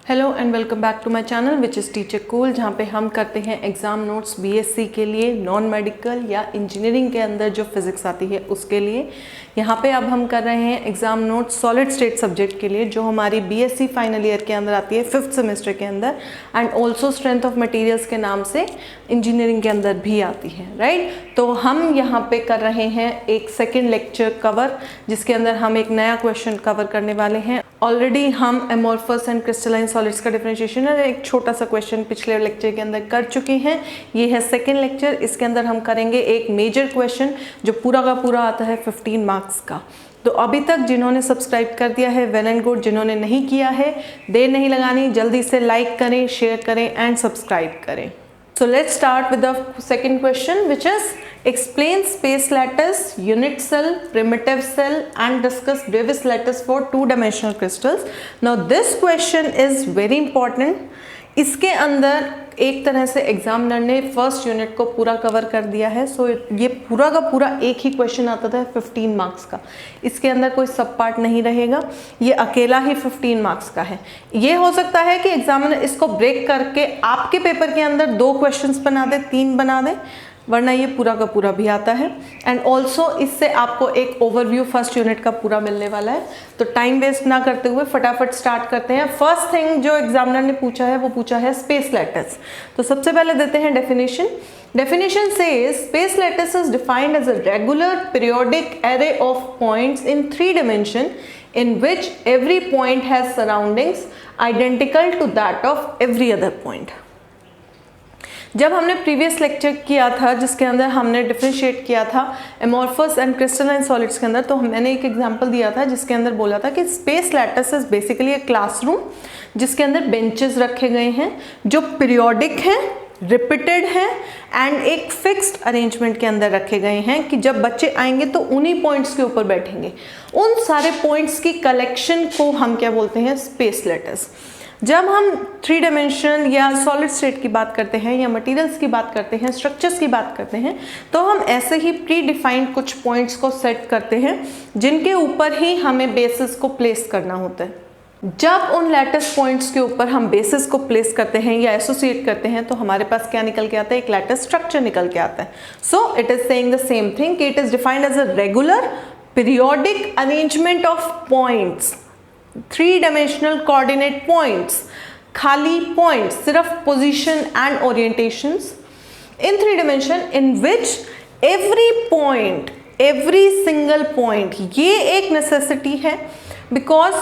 Hello and welcome back to my channel which is teacher cool, जहाँ पे हम करते हैं एग्ज़ाम नोट्स बीएससी के लिए, नॉन मेडिकल या इंजीनियरिंग के अंदर जो फिज़िक्स आती है उसके लिए। यहाँ पे अब हम कर रहे हैं exam notes solid state subject के लिए, जो हमारी बीएससी फाइनल ईयर के अंदर आती है 5th सेमेस्टर के अंदर, and also strength of materials के नाम से इंजीनियरिंग के अंदर भी आती है, राइट। तो हम यहाँ पे कर रहे हैं एक सेकेंड लेक्चर कवर, जिसके अंदर हम एक नया क्वेश्चन कवर करने वाले हैं। ऑलरेडी हम एमोर्फस एंड क्रिस्टलाइन सॉलिड्स का डिफरेंशिएशन है एक छोटा सा क्वेश्चन पिछले लेक्चर के अंदर कर चुके हैं। ये है सेकेंड लेक्चर। इसके अंदर हम करेंगे एक मेजर क्वेश्चन जो पूरा का पूरा आता है 15 मार्क्स का। तो अभी तक जिन्होंने सब्सक्राइब कर दिया है वेल एंड गुड, जिन्होंने नहीं किया है देर नहीं लगानी, जल्दी से लाइक करें, शेयर करें एंड सब्सक्राइब करें। So let's start with the second question, which is explain space lattice, unit cell, primitive cell and discuss Davis lattice for two-dimensional crystals. Now this question is very important. इसके अंदर एक तरह से examiner ने first unit को पूरा cover कर दिया है। सो ये पूरा का पूरा एक ही क्वेश्चन आता था 15 मार्क्स का। इसके अंदर कोई सब पार्ट नहीं रहेगा, ये अकेला ही 15 मार्क्स का है। ये हो सकता है कि एग्जामिनर इसको ब्रेक करके आपके पेपर के अंदर 2 क्वेश्चंस बना दे, 3 बना दे, वरना ये पूरा का पूरा भी आता है। एंड ऑल्सो इससे आपको एक ओवरव्यू फर्स्ट यूनिट का पूरा मिलने वाला है। तो टाइम वेस्ट ना करते हुए फटाफट स्टार्ट करते हैं। फर्स्ट थिंग जो एग्जामिनर ने पूछा है वो पूछा है स्पेस लैटिस। तो सबसे पहले देते हैं definition. Definition says space lattice is defined as a regular periodic array of points in 3 dimensions in which every point has surroundings identical to that of every other point. जब हमने previous lecture किया था जिसके अंदर हमने differentiate किया था amorphous and crystalline solids के अंदर, तो मैंने एक एग्जांपल दिया था जिसके अंदर बोला था कि स्पेस लैटिस इज बेसिकली एक क्लासरूम जिसके अंदर बेंचेस रखे गए हैं जो पीरियोडिक हैं, रिपीटेड हैं एंड एक फिक्स्ड अरेंजमेंट के अंदर रखे गए हैं कि जब बच्चे आएंगे तो उन्हीं पॉइंट्स के ऊपर बैठेंगे। उन सारे पॉइंट्स की कलेक्शन को हम क्या बोलते हैं? Space lattice. जब हम 3 डायमेंशन या सॉलिड स्टेट की बात करते हैं या मटेरियल्स की बात करते हैं, स्ट्रक्चर्स की बात करते हैं, तो हम ऐसे ही प्री डिफाइंड कुछ पॉइंट्स को सेट करते हैं जिनके ऊपर ही हमें बेसिस को प्लेस करना होता है। जब उन लैटिस पॉइंट्स के ऊपर हम बेसिस को प्लेस करते हैं या एसोसिएट करते हैं तो हमारे पास क्या निकल के आता है? एक लैटिस स्ट्रक्चर निकल के आता है। So it is saying the same thing कि it is defined as a regular periodic arrangement of points, 3 dimensional coordinate points, खाली पॉइंट्स, सिर्फ position and orientations in 3 dimension in which every point, every single point, ये एक necessity है because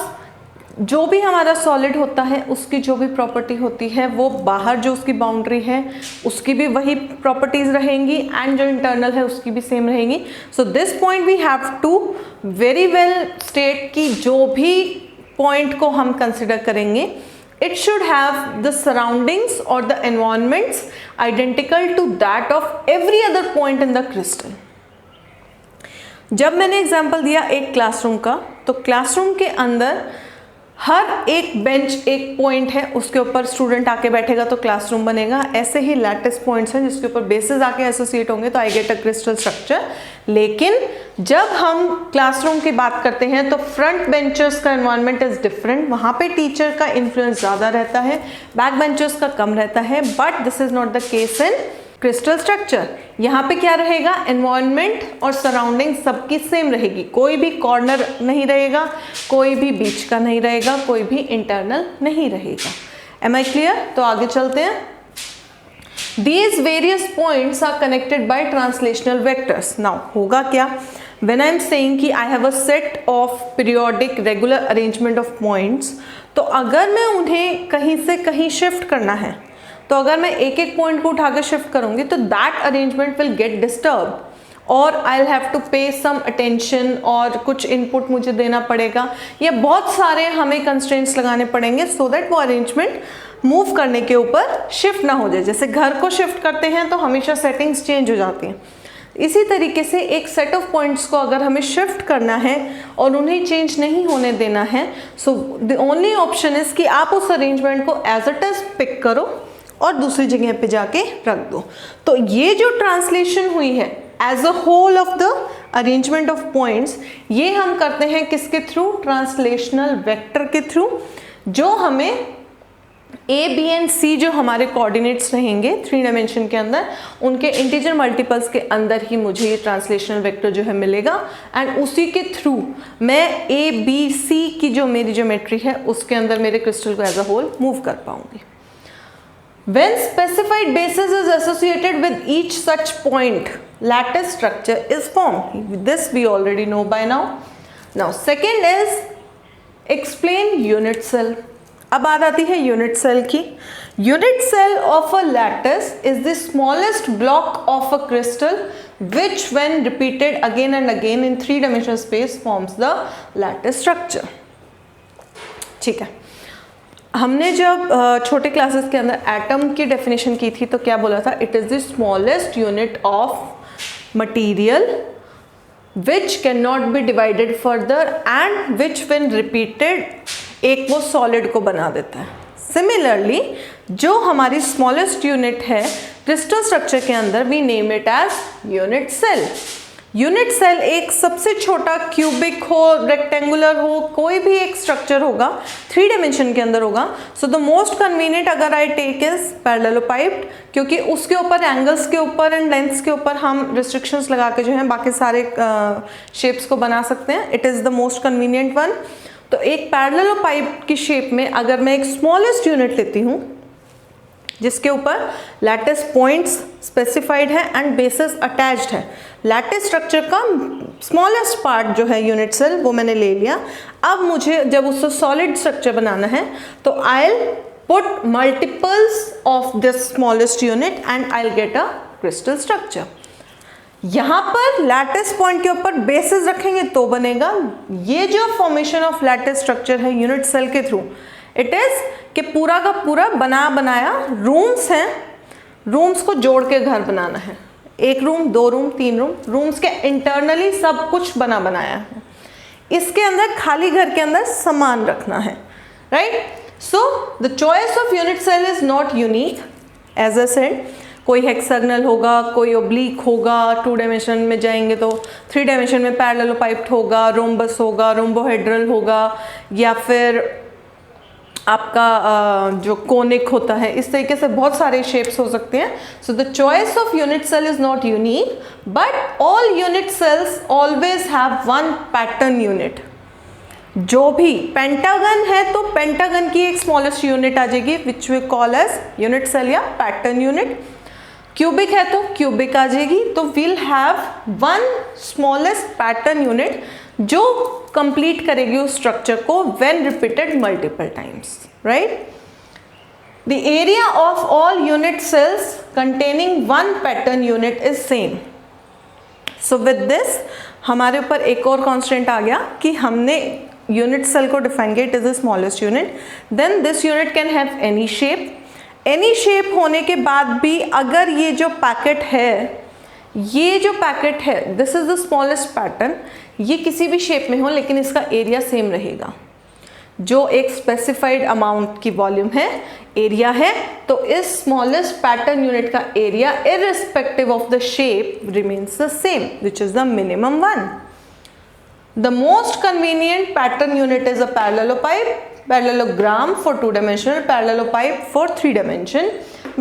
जो भी हमारा solid होता है उसकी जो भी प्रॉपर्टी होती है वो बाहर जो उसकी बाउंड्री है उसकी भी वही प्रॉपर्टीज रहेंगी एंड जो इंटरनल है उसकी भी सेम रहेंगी। So this point we have to very well state कि जो भी पॉइंट को हम कंसिडर करेंगे it should have the surroundings और the environments identical to that of every other point in the crystal. जब मैंने एग्जांपल दिया एक क्लासरूम का, तो क्लासरूम के अंदर हर एक बेंच एक पॉइंट है, उसके ऊपर स्टूडेंट आके बैठेगा तो क्लासरूम बनेगा। ऐसे ही लैटिस पॉइंट्स हैं जिसके ऊपर बेसिस आके एसोसिएट होंगे तो I get a crystal structure. लेकिन जब हम क्लासरूम की बात करते हैं तो फ्रंट बेंचर्स का एनवायरनमेंट इज डिफरेंट, वहाँ पे टीचर का इन्फ्लुएंस ज़्यादा रहता है, बैक बेंचर्स का कम रहता है, but this is not the case in crystal structure. यहाँ पे क्या रहेगा? एनवायरनमेंट और सराउंडिंग सबकी सेम रहेगी, कोई भी कॉर्नर नहीं रहेगा, कोई भी बीच का नहीं रहेगा, कोई भी इंटरनल नहीं रहेगा। Am I clear? तो आगे चलते हैं। These various points are connected by translational vectors. Now होगा क्या? When I am saying कि I have a set of periodic regular arrangement of points, तो अगर मैं उन्हें कहीं से कहीं शिफ्ट करना है, तो अगर मैं एक एक पॉइंट को उठा कर शिफ्ट करूंगी तो that arrangement will get disturb और आई विल हैव टू पे सम अटेंशन और कुछ इनपुट मुझे देना पड़ेगा या बहुत सारे हमें कंस्ट्रेंट्स लगाने पड़ेंगे सो दैट वो अरेंजमेंट मूव करने के ऊपर शिफ्ट ना हो जाए। जैसे घर को शिफ्ट करते हैं तो हमेशा सेटिंग्स चेंज हो जाती हैं, इसी तरीके से एक सेट ऑफ पॉइंट्स को अगर हमें शिफ्ट करना है और उन्हें चेंज नहीं होने देना है, so the only option is कि आप उस अरेंजमेंट को एज इट इज पिक करो और दूसरी जगह पे जाके रख दो। तो ये जो ट्रांसलेशन हुई है as a whole of the arrangement of points, ये हम करते हैं किसके थ्रू? ट्रांसलेशनल वेक्टर के थ्रू, जो हमें ए बी एंड सी जो हमारे कोऑर्डिनेट्स रहेंगे 3 डायमेंशन के अंदर, उनके इंटीजर मल्टीपल्स के अंदर ही मुझे ये ट्रांसलेशनल वेक्टर जो है मिलेगा एंड उसी के थ्रू मैं ए बी सी की जो मेरी ज्योमेट्री है उसके अंदर मेरे क्रिस्टल को एज अ होल मूव कर पाऊंगी। When specified basis is associated with each such point, lattice structure is formed. This we already know by now. Now second is explain unit cell. अब बात आती है यूनिट सेल की। Unit cell of a lattice is the smallest block of a crystal which when repeated again and again in 3 dimensional space forms the lattice structure. ठीक है, हमने जब छोटे क्लासेस के अंदर एटम की डेफिनेशन की थी तो क्या बोला था? It is the smallest unit of material which can not be divided further and which when repeated एक वो सॉलिड को बना देता है। सिमिलरली जो हमारी स्मॉलेस्ट यूनिट है क्रिस्टल स्ट्रक्चर के अंदर we name it as unit cell. Unit cell एक सबसे छोटा क्यूबिक हो, रेक्टेंगुलर हो, कोई भी एक स्ट्रक्चर होगा 3 डायमेंशन के अंदर होगा। सो द मोस्ट कन्वीनियंट अगर आई टेक इज पैरेललोपाइप्ड, क्योंकि उसके ऊपर एंगल्स के ऊपर एंड लेंथ्स के ऊपर हम रिस्ट्रिक्शंस लगा के जो है बाकी सारे शेप्स को बना सकते हैं। It is the most convenient one. तो एक पैरेललोपाइप की शेप में अगर मैं एक स्मॉलेस्ट यूनिट लेती हूँ जिसके ऊपर लैटिस पॉइंट्स स्पेसिफाइड है एंड बेसिस अटैच्ड है, लैटिस स्ट्रक्चर का स्मॉलेस्ट पार्ट जो है यूनिट सेल वो मैंने ले लिया। अब मुझे जब उससे सॉलिड स्ट्रक्चर बनाना है तो I will put multiples of this smallest unit and I will get a crystal structure. यहाँ पर लैटिस पॉइंट के ऊपर बेसिस रखेंगे तो बनेगा। ये जो फॉर्मेशन ऑफ लैटिस स्ट्रक्चर है यूनिट सेल के थ्रू, इट इज कि पूरा का पूरा बनाया रूम्स हैं, रूम्स को जोड़ के घर बनाना है। 1 रूम 2 रूम 3 रूम, रूम्स के इंटरनली सब कुछ बनाया है। इसके अंदर खाली घर के अंदर सामान रखना है, right. So the choice of unit cell is not unique as a said. कोई हेक्सागोनल होगा, कोई ओब्लिक होगा, 2 डायमेंशन में जाएंगे तो 3 डायमेंशन में पैरेललोपाइप्ड होगा, रोम्बस होगा, रोम्बोहेड्रल होगा, या फिर आपका जो कोनिक होता है। इस तरीके से बहुत सारे शेप्स हो सकते हैं। So the choice of unit cell is not unique but all unit cells always have one pattern unit. जो भी पेंटागन है तो पेंटागन की एक स्मॉलेस्ट यूनिट आ जाएगी which we call as unit cell या पैटर्न यूनिट। क्यूबिक है तो क्यूबिक आ जाएगी। तो we'll have one smallest pattern unit जो कंप्लीट करेगी उस स्ट्रक्चर को when repeated multiple times, right. The area of all unit cells containing one pattern unit is same. So with this हमारे ऊपर एक और कॉन्स्टेंट आ गया कि हमने यूनिट सेल को डिफाइन किया, it is the smallest unit. Then this unit can have any shape. Any shape होने के बाद भी अगर ये जो पैकेट है, ये जो पैकेट है, this is the smallest pattern, ये किसी भी शेप में हो लेकिन इसका एरिया सेम रहेगा। जो एक स्पेसिफाइड अमाउंट की वॉल्यूम है, एरिया है, तो इस स्मॉलेस्ट पैटर्न यूनिट का area irrespective of the shape remains the same which is the minimum one. The most convenient pattern unit is a parallelepiped, parallelogram for 2 dimensional, parallelopipe for 3 dimension,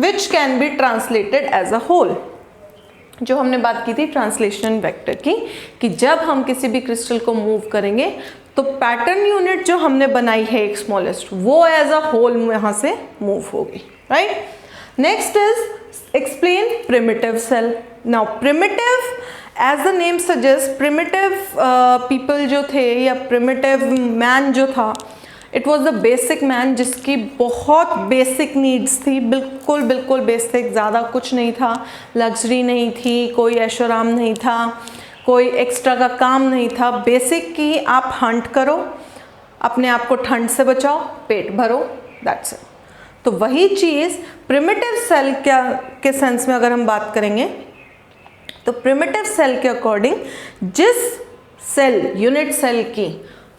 which can be translated as a whole। जो हमने बात की थी translation vector की, कि जब हम किसी भी क्रिस्टल को मूव करेंगे तो पैटर्न यूनिट जो हमने बनाई है एक स्मॉलेस्ट, वो एज अ होल यहाँ से मूव होगी, right. Next is explain primitive cell. Now primitive as the name suggest, primitive people जो थे या प्रिमिटिव मैन जो था, it was the basic man जिसकी बहुत बेसिक नीड्स थी, बिल्कुल बेसिक, ज़्यादा कुछ नहीं था, लग्जरी नहीं थी, कोई ऐशोराम नहीं था, कोई एक्स्ट्रा का काम नहीं था। बेसिक कि आप हंट करो, अपने आप को ठंड से बचाओ, पेट भरो, दैट्स इट। तो वही चीज़ प्रिमिटिव सेल के सेंस में अगर हम बात करेंगे तो प्रिमिटिव सेल के अकॉर्डिंग जिस सेल यूनिट सेल की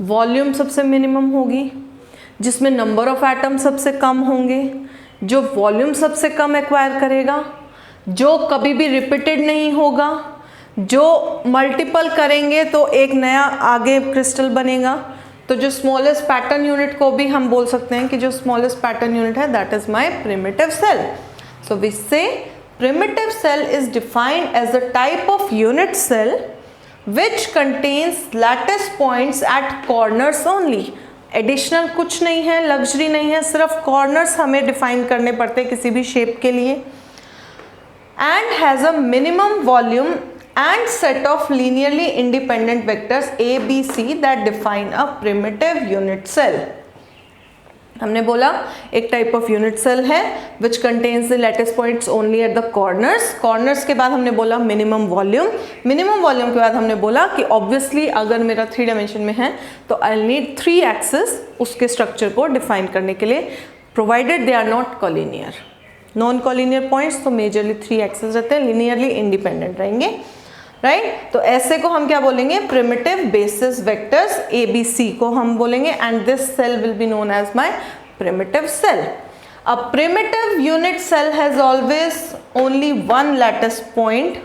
वॉल्यूम सबसे मिनिमम होगी, जिसमें नंबर ऑफ एटम सबसे कम होंगे, जो वॉल्यूम सबसे कम एक्वायर करेगा, जो कभी भी रिपीटेड नहीं होगा, जो मल्टीपल करेंगे तो एक नया आगे क्रिस्टल बनेगा, तो जो स्मॉलेस्ट पैटर्न यूनिट को भी हम बोल सकते हैं कि जो स्मॉलेस्ट पैटर्न यूनिट है that is my primitive cell. So we say primitive cell is defined as a type of unit cell which contains lattice points at corners only. Additional कुछ नहीं है, लग्जरी नहीं है, सिर्फ कॉर्नर्स हमें define करने पड़ते हैं किसी भी शेप के लिए. And has a minimum volume and set of linearly independent vectors A B C that define a primitive unit cell. हमने बोला एक टाइप ऑफ यूनिट सेल है which contains the lattice points only at the corners. Corners के बाद हमने बोला minimum volume. Minimum volume के बाद हमने बोला कि ऑब्वियसली अगर मेरा 3 डायमेंशन में है तो आई नीड 3 एक्सेस उसके स्ट्रक्चर को डिफाइन करने के लिए, provided they are not collinear. Non collinear points तो मेजरली 3 एक्सेस रहते हैं, लीनियरली इंडिपेंडेंट रहेंगे, राइट. तो ऐसे को हम क्या बोलेंगे, primitive basis vectors A B c को हम बोलेंगे and this cell will be known as my primitive cell. A primitive unit cell has always only one lattice point.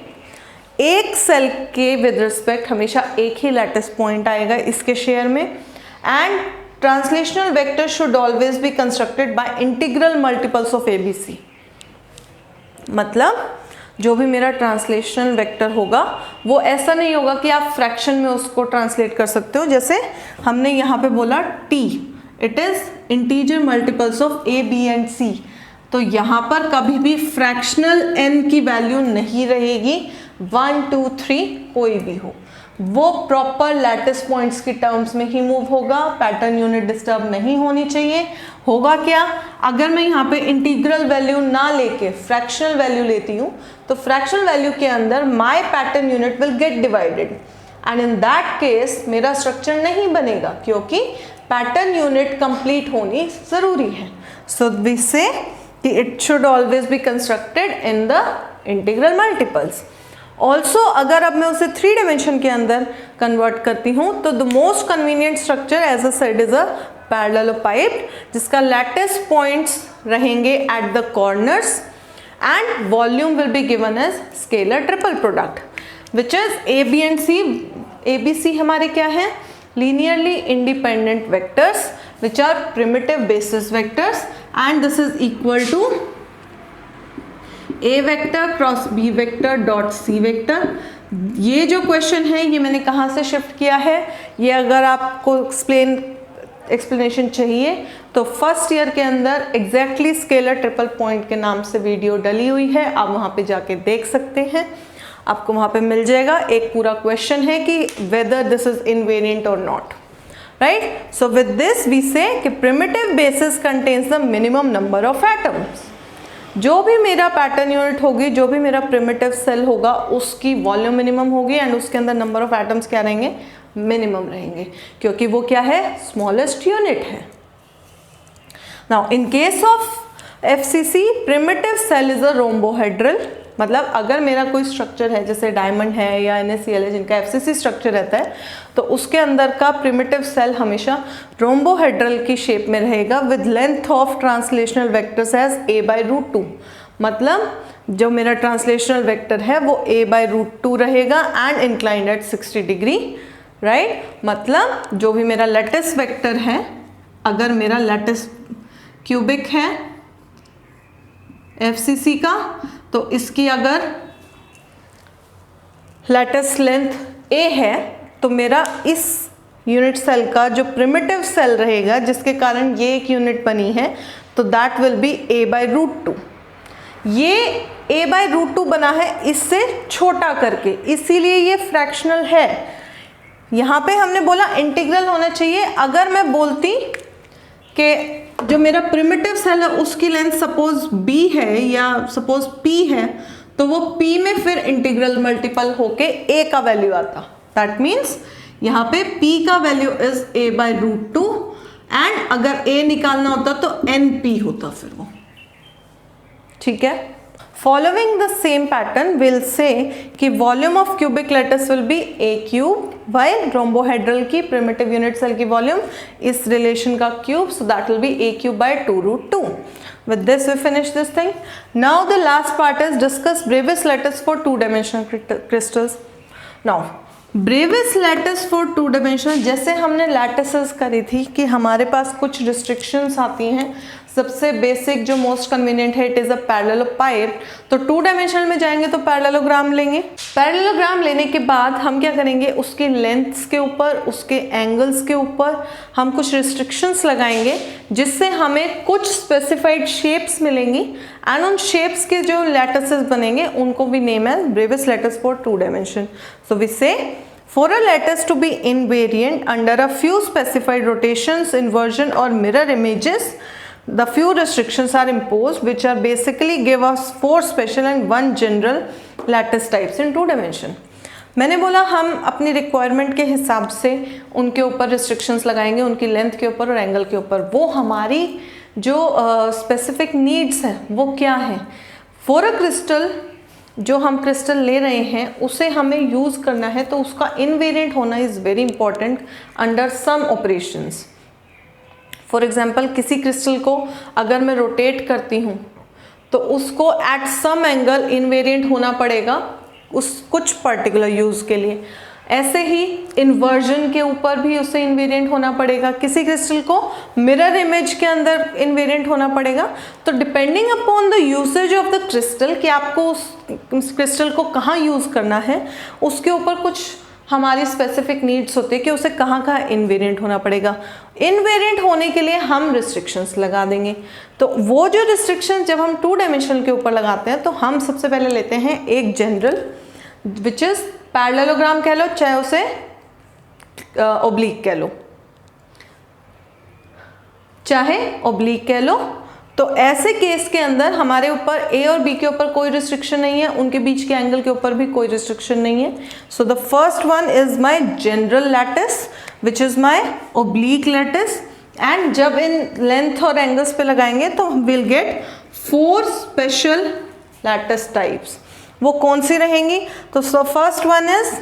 एक सेल के विद रिस्पेक्ट हमेशा एक ही लैटिस पॉइंट आएगा इसके शेयर में. And translational vector should always be constructed by integral multiples of a B c. मतलब जो भी मेरा ट्रांसलेशनल वेक्टर होगा वो ऐसा नहीं होगा कि आप फ्रैक्शन में उसको ट्रांसलेट कर सकते हो. जैसे हमने यहाँ पे बोला t, it is integer multiples of a, b and c. तो यहाँ पर कभी भी फ्रैक्शनल n की वैल्यू नहीं रहेगी. 1 2 3 कोई भी हो, वो प्रॉपर लैटिस पॉइंट्स की टर्म्स में ही मूव होगा. पैटर्न यूनिट डिस्टर्ब नहीं होनी चाहिए. होगा क्या, अगर मैं यहाँ पे इंटीग्रल वैल्यू ना लेके फ्रैक्शनल वैल्यू लेती हूँ तो फ्रैक्शनल वैल्यू के अंदर my pattern unit will get divided and in that case मेरा स्ट्रक्चर नहीं बनेगा क्योंकि पैटर्न यूनिट कंप्लीट होनी जरूरी है. सो वी से कि it should always be constructed in the integral multiples. Also अगर अब मैं उसे 3 डायमेंशन के अंदर कन्वर्ट करती हूँ तो the most convenient structure as a said is a parallelepiped जिसका लैटिस पॉइंट्स रहेंगे at the corners and volume will be given as scalar triple product which is a b and c. A B c हमारे क्या है, linearly independent vectors which are primitive basis vectors and this is equal to a vector cross b vector dot c vector. ये जो question है ये मैंने कहाँ से शिफ्ट किया है, ये अगर आपको एक्सप्लेनेशन चाहिए तो फर्स्ट ईयर के अंदर एग्जैक्टली स्केलर ट्रिपल पॉइंट के नाम से वीडियो डली हुई है, आप वहाँ पे जाके देख सकते हैं. आपको वहाँ पे मिल जाएगा. एक पूरा क्वेश्चन है कि whether this is invariant or not, right. So with this we say कि primitive basis contains the minimum number of atoms. जो भी मेरा पैटर्न यूनिट होगी, जो भी मेरा प्रिमिटिव सेल होगा उसकी वॉल्यूम मिनिमम होगी एंड उसके अंदर नंबर ऑफ एटम्स क्या रहेंगे, मिनिमम रहेंगे क्योंकि वो क्या है, स्मॉलेस्ट यूनिट है. Now in case of FCC primitive cell is a rhombohedral. मतलब अगर मेरा कोई स्ट्रक्चर है जैसे डायमंड है या NaCl है जिनका एफसीसी स्ट्रक्चर रहता है तो उसके अंदर का प्रिमिटिव सेल हमेशा रोम्बोहेड्रल की शेप में रहेगा with length of translational vectors as a/√2. मतलब जो मेरा ट्रांसलेशनल वेक्टर है वो a/√2 रहेगा and inclined at 60 degree, right. मतलब जो भी मेरा लैटिस वेक्टर है, अगर मेरा लैटिस क्यूबिक है एफसीसी का तो इसकी अगर लैटिस लेंथ a है तो मेरा इस यूनिट सेल का जो प्रिमिटिव सेल रहेगा जिसके कारण ये एक यूनिट बनी है तो दैट विल बी a/√2. ये a/√2 बना है इससे छोटा करके, इसीलिए ये फ्रैक्शनल है. यहाँ पे हमने बोला इंटीग्रल होना चाहिए. अगर मैं बोलती कि जो मेरा प्रिमिटिव सेल है उसकी लेंथ सपोज b है या सपोज p है तो वो p में फिर इंटीग्रल मल्टीपल होके a का वैल्यू आता. दैट मीन्स यहाँ पे p का वैल्यू इज a/√2 एंड अगर a निकालना होता तो np होता फिर वो, ठीक है. Following the same pattern will say कि volume of cubic lattice will be a³ while rhombohedral की प्रिमिटिव यूनिट सेल की वॉल्यूम इस रिलेशन का cube, so that will be a³/2√2. With this we finish this thing. Now the last part is discuss Bravais lattice for 2-dimensional crystals. Now Brevis lattice for two dimensional, जैसे हमने lattices करी थी कि हमारे पास कुछ restrictions आती हैं। सबसे बेसिक जो मोस्ट कन्वीनियंट है, इट इज़ अ पैरेललोपाइप। तो टू डायमेंशनल में जाएंगे तो पैरेललोग्राम लेंगे। पैरेललोग्राम लेने के बाद हम क्या करेंगे, उसकी लेंथ्स के ऊपर, उसके एंगल्स के ऊपर हम कुछ रिस्ट्रिक्शंस लगाएंगे, जिससे हमें कुछ स्पेसिफाइड शेप्स मिलेंगी एंड उन शेप्स के जो लैटिसेस बनेंगे उनको भी नेम है Bravais lattice for two dimension. So we say for a lattice to be invariant under a few specified rotations, inversion or mirror images, the few restrictions are imposed which are basically give us 4 special and 1 general lattice types in 2 dimension. मैंने बोला हम अपनी requirement के हिसाब से उनके ऊपर restrictions लगाएंगे, उनकी लेंथ के ऊपर और एंगल के ऊपर। वो हमारी जो स्पेसिफिक नीड्स हैं वो क्या हैं। फॉर अ क्रिस्टल, जो हम क्रिस्टल ले रहे हैं उसे हमें यूज़ करना है, तो उसका इनवेरिएंट होना is very important under some operations. For example, किसी क्रिस्टल को अगर मैं रोटेट करती हूँ तो उसको एट सम एंगल इनवेरिएंट होना पड़ेगा उस कुछ पर्टिकुलर यूज़ के लिए। ऐसे ही इन्वर्जन के ऊपर भी उसे इन्वेरिएंट होना पड़ेगा, किसी क्रिस्टल को मिरर इमेज के अंदर इन्वेरिएंट होना पड़ेगा। तो depending upon the usage of the crystal कि आपको उस क्रिस्टल को कहाँ यूज़ करना है, उसके ऊपर कुछ हमारी स्पेसिफिक नीड्स होती है कि उसे कहाँ कहाँ इन्वेरिएंट होना पड़ेगा। इन्वेरिएंट होने के लिए हम रिस्ट्रिक्शंस लगा देंगे। तो वो जो रिस्ट्रिक्शन जब हम टू डायमेंशन के ऊपर लगाते हैं तो हम सबसे पहले लेते हैं एक जनरल, विच इज़ पैरेललोग्राम कह लो, चाहे उसे ओब्लिक कह लो, चाहे ओब्लिक कह लो। तो ऐसे केस के अंदर हमारे ऊपर ए और बी के ऊपर कोई रिस्ट्रिक्शन नहीं है, उनके बीच के एंगल के ऊपर भी कोई रिस्ट्रिक्शन नहीं है। So the first one is my general lattice which is my oblique lattice, and जब इन लेंथ और एंगल्स पे लगाएंगे तो will get 4 special lattice types. वो कौन सी रहेंगी? तो first one is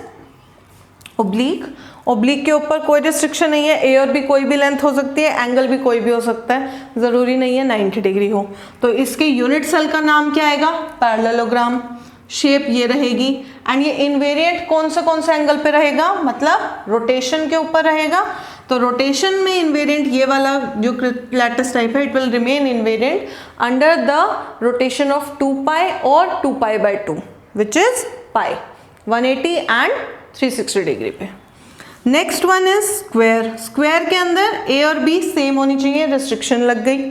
oblique. Oblique के ऊपर कोई रिस्ट्रिक्शन नहीं है, ए और बी कोई भी लेंथ हो सकती है, एंगल भी कोई भी हो सकता है, ज़रूरी नहीं है 90 डिग्री हो। तो इसके यूनिट सेल का नाम क्या आएगा? पैरेललोग्राम। शेप ये रहेगी एंड ये इनवेरिएंट कौन सा एंगल पे रहेगा? मतलब रोटेशन के ऊपर रहेगा। तो रोटेशन में इनवेरिएंट ये वाला जो लैटिस टाइप है, it will remain invariant under the rotation of 2 pi और 2 pi by 2 which is pi 180 and 360 degree पे। Next one is square. Square के अंदर ए और बी सेम होनी चाहिए, रिस्ट्रिक्शन लग गई,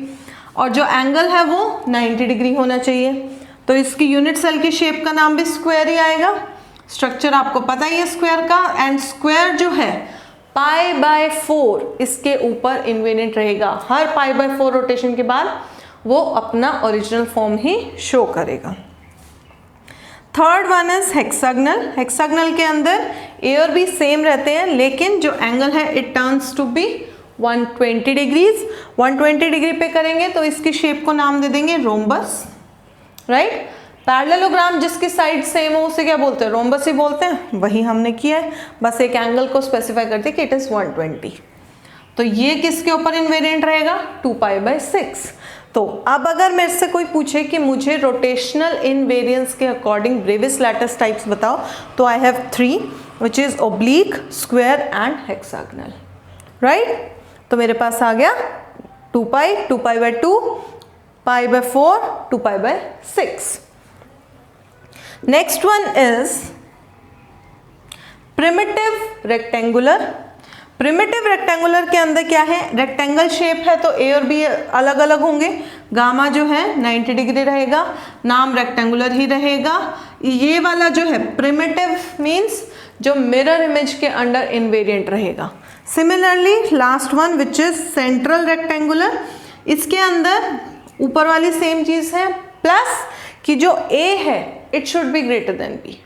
और जो एंगल है वो 90 डिग्री होना चाहिए। तो इसकी यूनिट सेल की शेप का नाम भी स्क्वायर ही आएगा। स्ट्रक्चर आपको पता ही है स्क्वायर का, एंड स्क्वायर जो है पाई बाय 4 इसके ऊपर इन्वेरिएंट रहेगा। हर पाई बाय 4 रोटेशन के बाद वो अपना ओरिजिनल फॉर्म ही शो करेगा। Third one is hexagonal. Hexagonal के अंदर ए और बी सेम रहते हैं, लेकिन जो एंगल है it turns to be 120 degrees. 120 degree पे करेंगे तो इसकी शेप को नाम दे देंगे रोम्बस, राइट। पैरेललोग्राम जिसकी साइड सेम हो उसे क्या बोलते हैं? रोम्बस ही बोलते हैं। वही हमने किया है, बस एक एंगल को स्पेसिफाई करते कि इट इज 120। तो ये किसके ऊपर इन्वेरिएंट रहेगा? 2 पाई बाय 6। तो अब अगर मेरे से कोई पूछे कि मुझे रोटेशनल इनवेरिएंस के अकॉर्डिंग ब्रेविस लैटिस टाइप्स बताओ, तो I have 3 which is oblique, square and hexagonal, right. तो मेरे पास आ गया 2 pi by 2, pi bye 4, 2 pi bye 6। Next one is primitive rectangular. Primitive rectangular के अंदर क्या है? रेक्टेंगल शेप है तो ए और बी अलग अलग होंगे। गामा जो है 90 डिग्री रहेगा, नाम रेक्टेंगुलर ही रहेगा। ये वाला जो है प्रिमिटिव मीन्स जो मिरर इमेज के अंडर इनवेरिएंट रहेगा। Similarly last one which is central rectangular, इसके अंदर ऊपर वाली सेम चीज है, प्लस कि जो ए है it should be greater than B.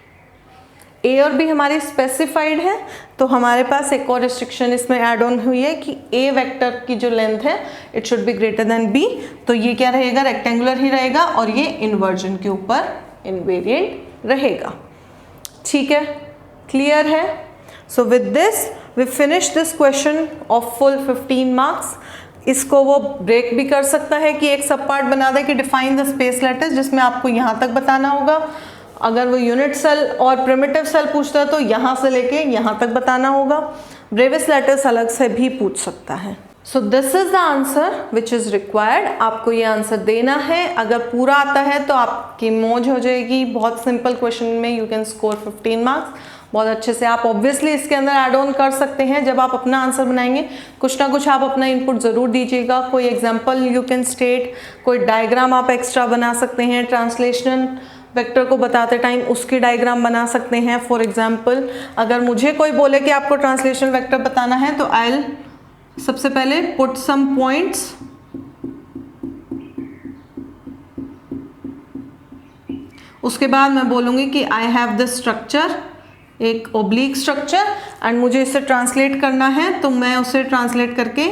A और बी हमारी स्पेसिफाइड है, तो हमारे पास एक और रिस्ट्रिक्शन इसमें ऐड ऑन हुई है कि ए वेक्टर की जो लेंथ है it should be greater than b. तो ये क्या रहेगा? रेक्टेंगुलर ही रहेगा और ये इन्वर्जन के ऊपर इनवेरिएंट रहेगा। ठीक है, क्लियर है? So with this we finish this question of full 15 marks. इसको वो ब्रेक भी कर सकता है कि एक सब पार्ट बना दे कि डिफाइन द स्पेस लैटिस, जिसमें आपको यहाँ तक बताना होगा, अगर वो यूनिट सेल और प्रिमिटिव सेल पूछता है तो यहाँ से लेके यहाँ तक बताना होगा। ब्रेविस लेटर्स अलग से भी पूछ सकता है। So this is the answer which is required. आपको ये आंसर देना है। अगर पूरा आता है तो आपकी मौज हो जाएगी। बहुत सिंपल क्वेश्चन में यू कैन स्कोर 15 मार्क्स बहुत अच्छे से। आप ऑब्वियसली इसके अंदर ऐड ऑन कर सकते हैं। जब आप अपना आंसर बनाएंगे कुछ ना कुछ आप अपना इनपुट ज़रूर दीजिएगा। कोई एग्जाम्पल यू कैन स्टेट, कोई डायग्राम आप एक्स्ट्रा बना सकते हैं। ट्रांसलेशन वेक्टर को बताते टाइम उसकी डायग्राम बना सकते हैं। फॉर एग्जाम्पल अगर मुझे कोई बोले कि आपको ट्रांसलेशन वेक्टर बताना है तो आई विल सबसे पहले पुट सम पॉइंट्स, उसके बाद मैं बोलूँगी कि आई हैव द स्ट्रक्चर, एक ओब्लिक स्ट्रक्चर, एंड मुझे इसे ट्रांसलेट करना है तो मैं उसे ट्रांसलेट करके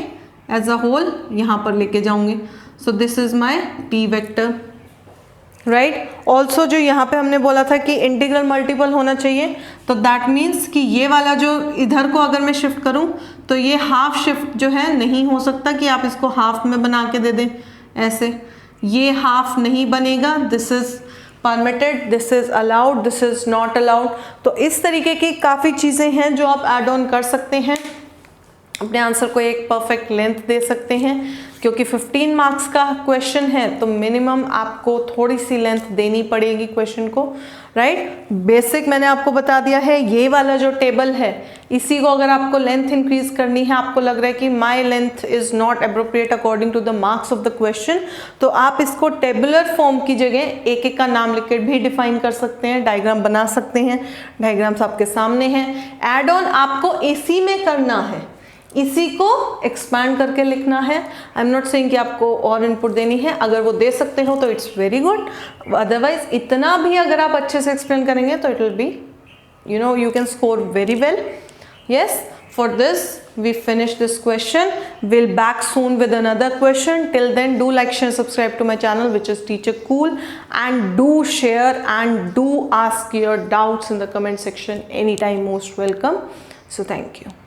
एज अ होल यहाँ पर लेके जाऊँगी। So this is my T vector, right. Also जो यहाँ पे हमने बोला था कि इंटीग्रल मल्टीपल होना चाहिए, तो दैट मीन्स कि ये वाला जो इधर को अगर मैं शिफ्ट करूँ तो ये हाफ शिफ्ट जो है नहीं हो सकता कि आप इसको हाफ में बना के दे दें ऐसे, ये हाफ नहीं बनेगा। This is permitted, this is allowed, this is not allowed. तो इस तरीके की काफ़ी चीज़ें हैं जो आप ऐड ऑन कर सकते हैं, अपने आंसर को एक परफेक्ट लेंथ दे सकते हैं। क्योंकि 15 मार्क्स का क्वेश्चन है तो मिनिमम आपको थोड़ी सी लेंथ देनी पड़ेगी क्वेश्चन को, राइट। बेसिक मैंने आपको बता दिया है। ये वाला जो टेबल है इसी को अगर आपको लेंथ इंक्रीज करनी है, आपको लग रहा है कि my length is not appropriate according to the marks of the question, तो आप इसको टेबुलर फॉर्म की जगह एक एक का नाम लिख के भी डिफाइन कर सकते हैं, डायग्राम बना सकते हैं। डायग्राम्स आपके सामने हैं। एड ऑन आपको इसी में करना है, इसी को एक्सपैंड करके लिखना है। आई एम नॉट सेइंग कि आपको और इनपुट देनी है। अगर वो दे सकते हो तो इट्स वेरी गुड, अदरवाइज इतना भी अगर आप अच्छे से एक्सप्लेन करेंगे तो it will be, you know, you can score very well. Yes, for this we finish this question. We'll back soon with another question. Till then, do like, share, subscribe to my channel, which is Teacher Cool, and do share and do ask your doubts in the comment section anytime. Most welcome. So thank you.